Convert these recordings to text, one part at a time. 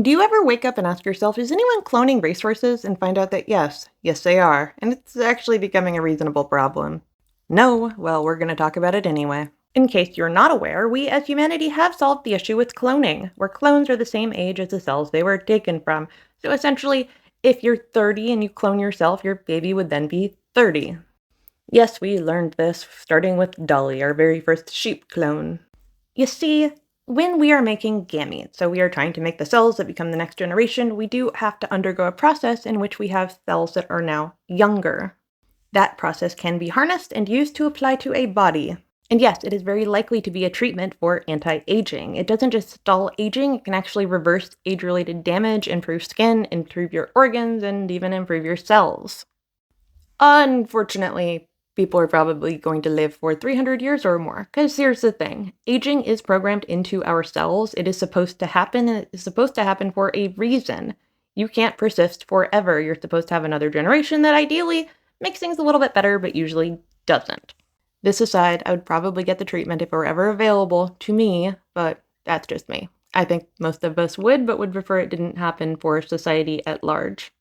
Do you ever wake up and ask yourself, is anyone cloning racehorses and find out that yes they are, and it's actually becoming a reasonable problem? No? Well, we're going to talk about it anyway. In case you're not aware, we as humanity have solved the issue with cloning, where clones are the same age as the cells they were taken from. So essentially, if you're 30 and you clone yourself, your baby would then be 30. Yes, we learned this starting with Dolly, our very first sheep clone. You see, when we are making gametes, so we are trying to make the cells that become the next generation, we do have to undergo a process in which we have cells that are now younger. That process can be harnessed and used to apply to a body. And yes, it is very likely to be a treatment for anti-aging. It doesn't just stall aging, it can actually reverse age-related damage, improve skin, improve your organs, and even improve your cells. Unfortunately, people are probably going to live for 300 years or more, because here's the thing. Aging is programmed into our cells. It is supposed to happen, and it is supposed to happen for a reason. You can't persist forever. You're supposed to have another generation that ideally makes things a little bit better, but usually doesn't. This aside, I would probably get the treatment if it were ever available to me, but that's just me. I think most of us would, but would prefer it didn't happen for society at large.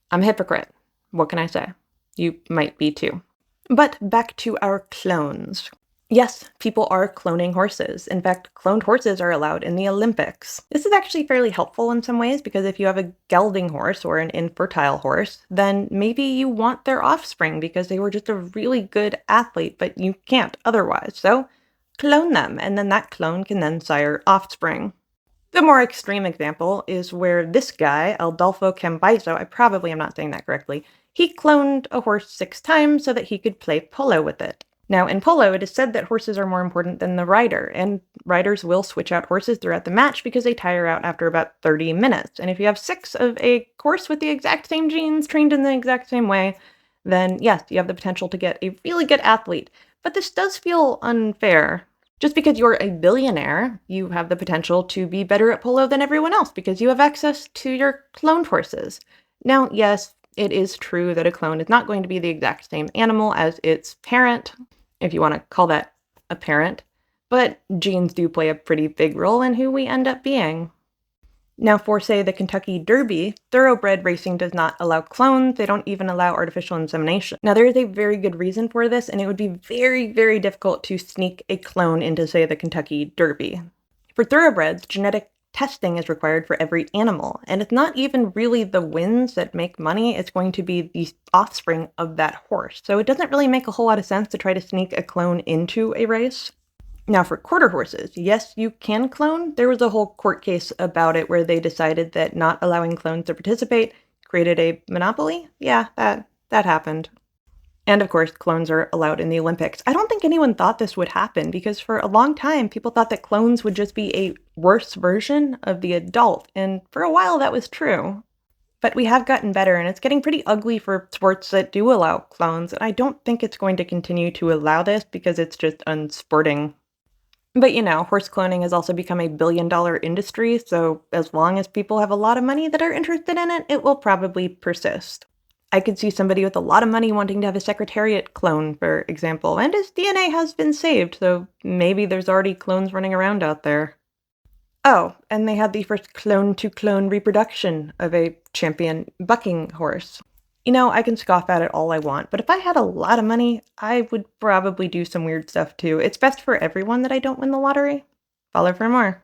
I'm a hypocrite. What can I say? You might be too. But back to our clones. Yes, people are cloning horses. In fact, cloned horses are allowed in the Olympics. This is actually fairly helpful in some ways because if you have a gelding horse or an infertile horse, then maybe you want their offspring because they were just a really good athlete, but you can't otherwise. So clone them, and then that clone can then sire offspring. The more extreme example is where this guy, Adolfo Cambiso, I probably am not saying that correctly, he cloned a horse 6 times so that he could play polo with it. Now, in polo, it is said that horses are more important than the rider, and riders will switch out horses throughout the match because they tire out after about 30 minutes. And if you have 6 of a horse with the exact same genes, trained in the exact same way, then yes, you have the potential to get a really good athlete. But this does feel unfair. Just because you're a billionaire, you have the potential to be better at polo than everyone else because you have access to your cloned horses. Now, yes, it is true that a clone is not going to be the exact same animal as its parent, if you want to call that a parent, but genes do play a pretty big role in who we end up being. Now, for, say, the Kentucky Derby, thoroughbred racing does not allow clones. They don't even allow artificial insemination. Now, there is a very good reason for this, and it would be very, very difficult to sneak a clone into, say, the Kentucky Derby. For thoroughbreds, genetic testing is required for every animal, and it's not even really the wins that make money. It's going to be the offspring of that horse. So it doesn't really make a whole lot of sense to try to sneak a clone into a race. Now, for quarter horses, yes, you can clone. There was a whole court case about it where they decided that not allowing clones to participate created a monopoly. Yeah, that happened. And of course, clones are allowed in the Olympics. I don't think anyone thought this would happen because for a long time, people thought that clones would just be a worse version of the adult. And for a while, that was true. But we have gotten better, and it's getting pretty ugly for sports that do allow clones. And I don't think it's going to continue to allow this because it's just unsporting. But horse cloning has also become a billion-dollar industry, so as long as people have a lot of money that are interested in it, it will probably persist. I could see somebody with a lot of money wanting to have a Secretariat clone, for example, and his DNA has been saved, so maybe there's already clones running around out there. Oh, and they had the first clone-to-clone reproduction of a champion bucking horse. I can scoff at it all I want, but if I had a lot of money, I would probably do some weird stuff too. It's best for everyone that I don't win the lottery. Follow for more.